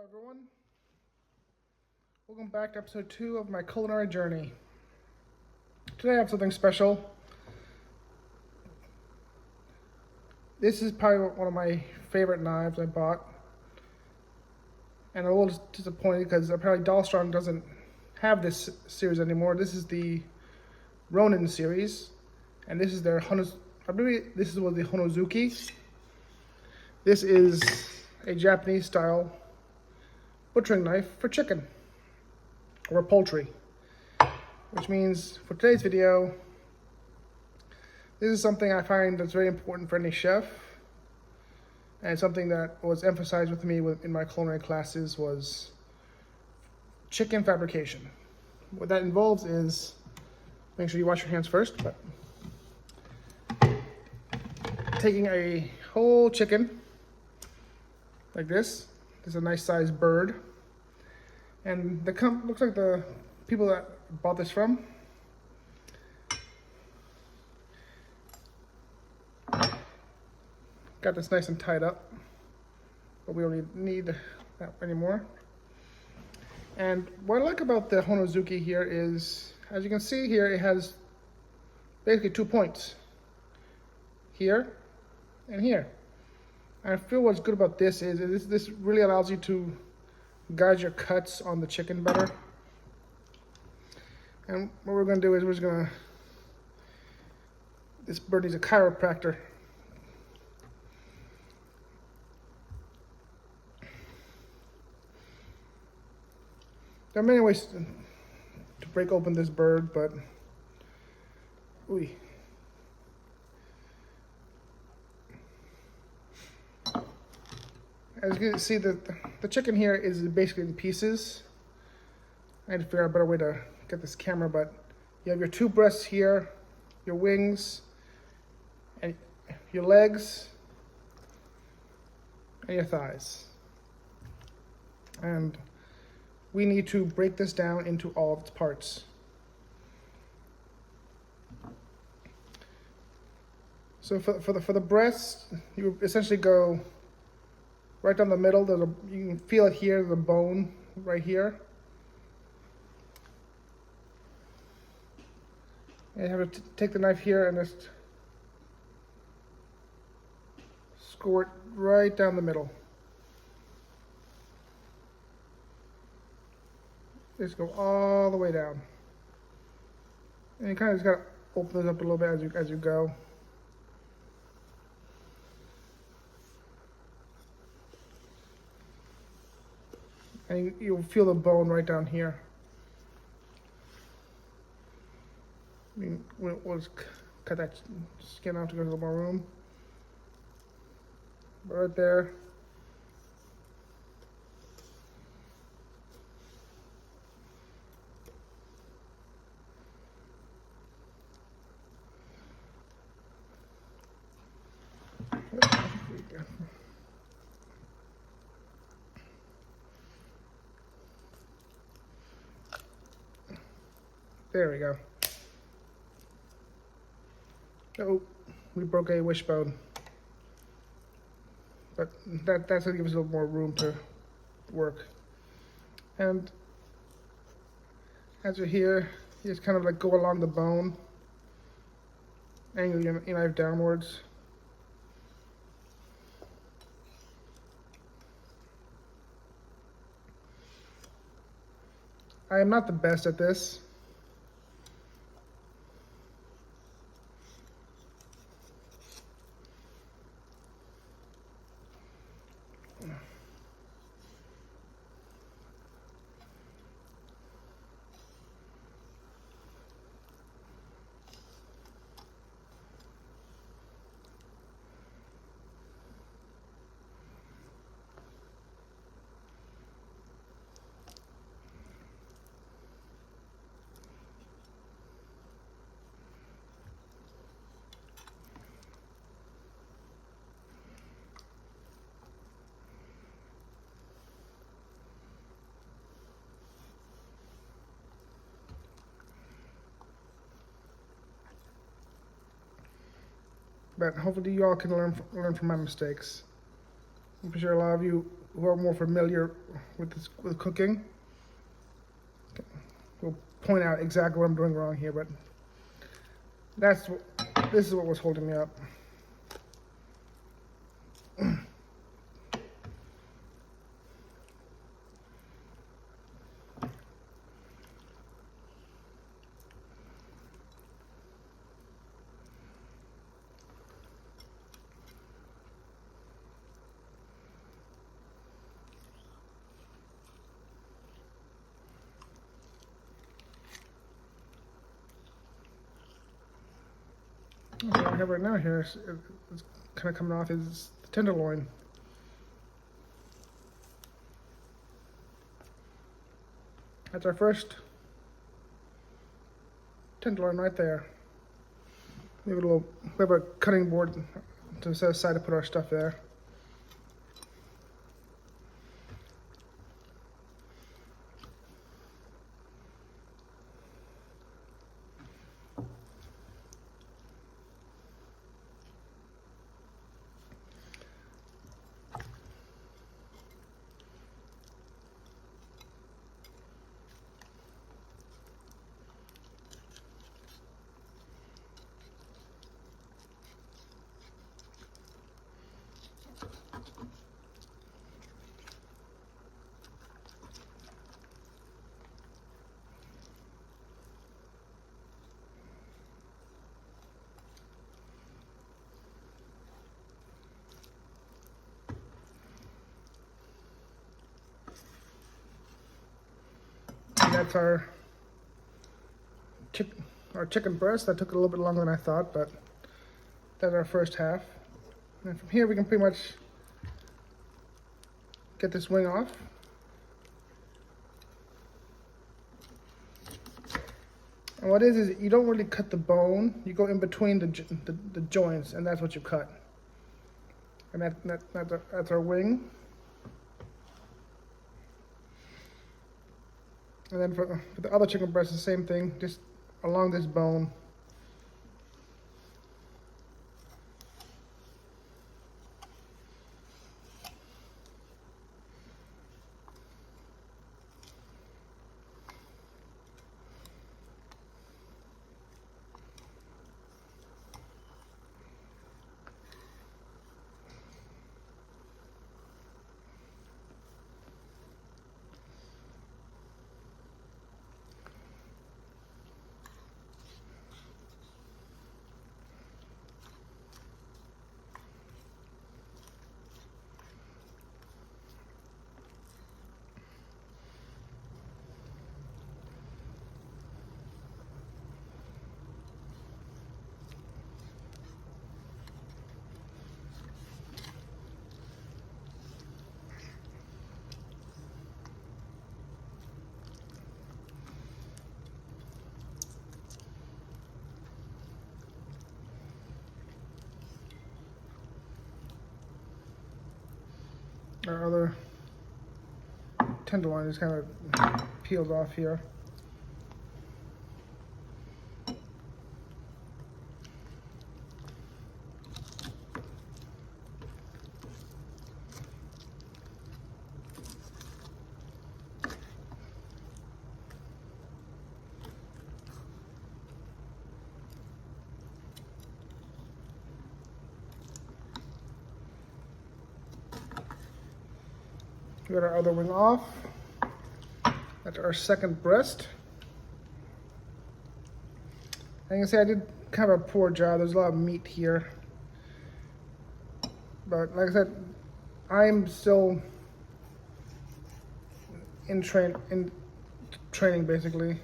Hello everyone, welcome back to episode 2 of my culinary journey. Today I have something special. This is probably one of my favorite knives I bought, and I'm a little disappointed because apparently Dollar Strong doesn't have this series anymore. This is the Ronin series, and this is their I believe this was the Honozuki. This is a Japanese style butchering knife for chicken or poultry, which means for today's video, this is something I find that's very important for any chef, and something that was emphasized with me in my culinary classes was chicken fabrication. What that involves is, make sure you wash your hands first, but taking a whole chicken like this. This is a nice sized bird, and looks like the people that bought this from got this nice and tied up, but we don't need that anymore. And what I like about the Honozuki here is, as you can see here, it has basically 2 points, here and here. I feel what's good about this is this really allows you to guide your cuts on the chicken better. And what we're going to do is this bird needs a chiropractor. There are many ways to break open this bird, but as you can see, the chicken here is basically in pieces. I had to figure out a better way to get this camera, but you have your 2 breasts here, your wings, and your legs, and your thighs. And we need to break this down into all of its parts. So for the breast, you essentially go right down the middle. You can feel it here, the bone right here. And you have to take the knife here and just squirt right down the middle. Just go all the way down. And you kind of just gotta open it up a little bit as you go. And you'll feel the bone right down here. We'll just cut that skin off to give it a little more room. But right there. There we go. Oh, we broke a wishbone. But that's going to give us a little more room to work. And as you're here, you just kind of like go along the bone, angle your knife downwards. I am not the best at this. But hopefully you all can learn from my mistakes. I'm sure a lot of you who are more familiar with cooking will point out exactly what I'm doing wrong here, but this is what was holding me up. What I have right now here is it's kind of coming off is the tenderloin. That's our first tenderloin right there. We have a cutting board to set aside to put our stuff there. And that's our chicken breast. That took a little bit longer than I thought, but that's our first half. And from here we can pretty much get this wing off. And what is you don't really cut the bone. You go in between the joints, and that's what you cut. And that's our wing. And then for the other chicken breast, the same thing, just along this bone. Our other tenderloin is kind of peeled off here. We got our other wing off. That's our second breast. And you can see I did kind of a poor job. There's a lot of meat here. But like I said, I'm still in training basically.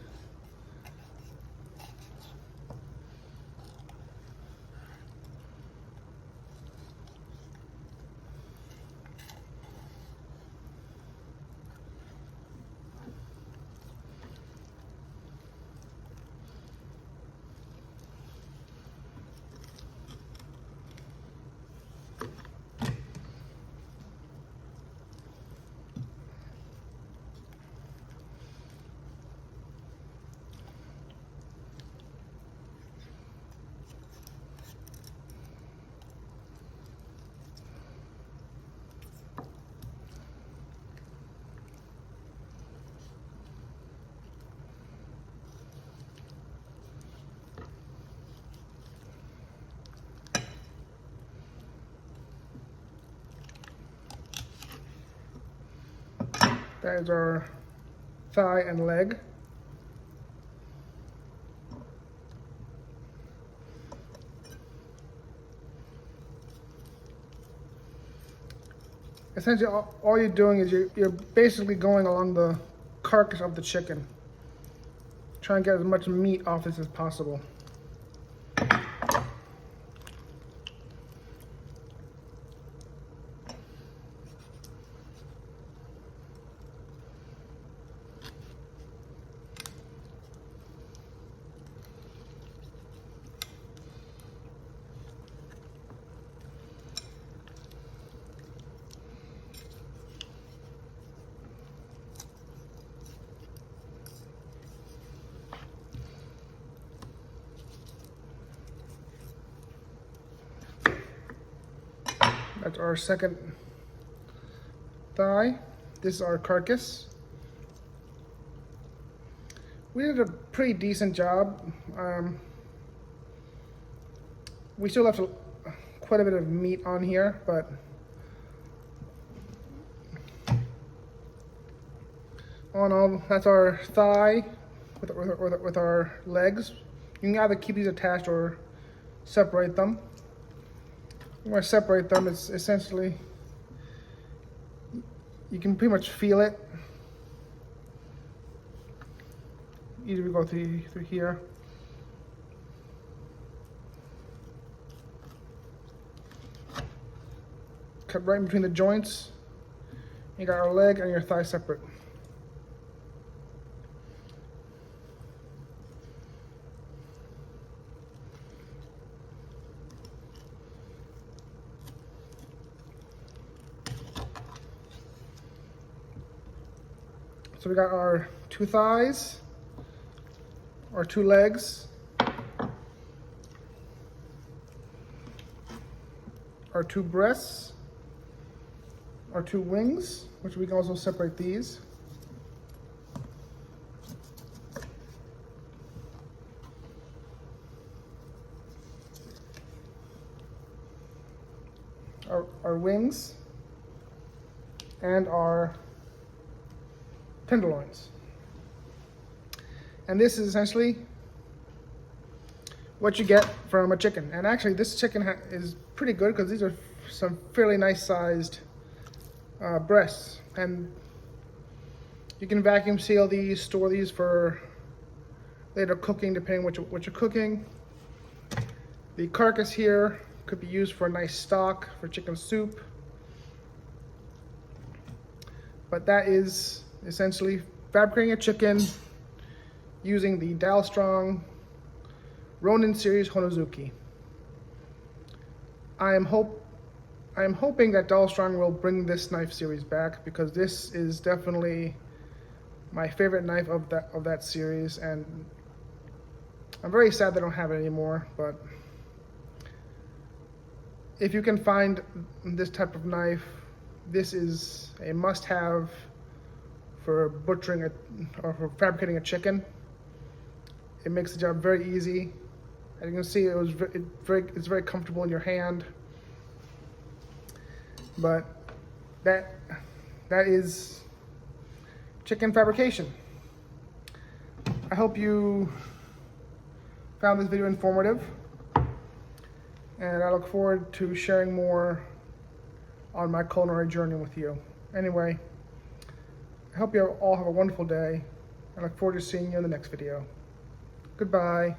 That is our thigh and leg. Essentially, all you're doing is you're basically going along the carcass of the chicken, trying to get as much meat off this as possible. That's our second thigh. This is our carcass. We did a pretty decent job. We still left quite a bit of meat on here, but all in all, that's our thigh with our legs. You can either keep these attached or separate them. When I separate them, it's essentially, you can pretty much feel it. Either we go through here. Cut right in between the joints. You got our leg and your thigh separate. So we got our two thighs, our two legs, our two breasts, our two wings, which we can also separate these. Our wings and our tenderloins. And this is essentially what you get from a chicken. And actually this chicken is pretty good because these are some fairly nice sized breasts. And you can vacuum seal these, store these for later cooking depending what you're cooking. The carcass here could be used for a nice stock, for chicken soup. But that is essentially fabricating a chicken using the Dalstrong Ronin Series Honozuki. I am hoping that Dalstrong will bring this knife series back because this is definitely my favorite knife of that series, and I'm very sad they don't have it anymore. But if you can find this type of knife, this is a must-have for butchering or for fabricating a chicken. It makes the job very easy. As you can see, it's very comfortable in your hand. But that is chicken fabrication. I hope you found this video informative, and I look forward to sharing more on my culinary journey with you. Anyway, I hope you all have a wonderful day. I look forward to seeing you in the next video. Goodbye.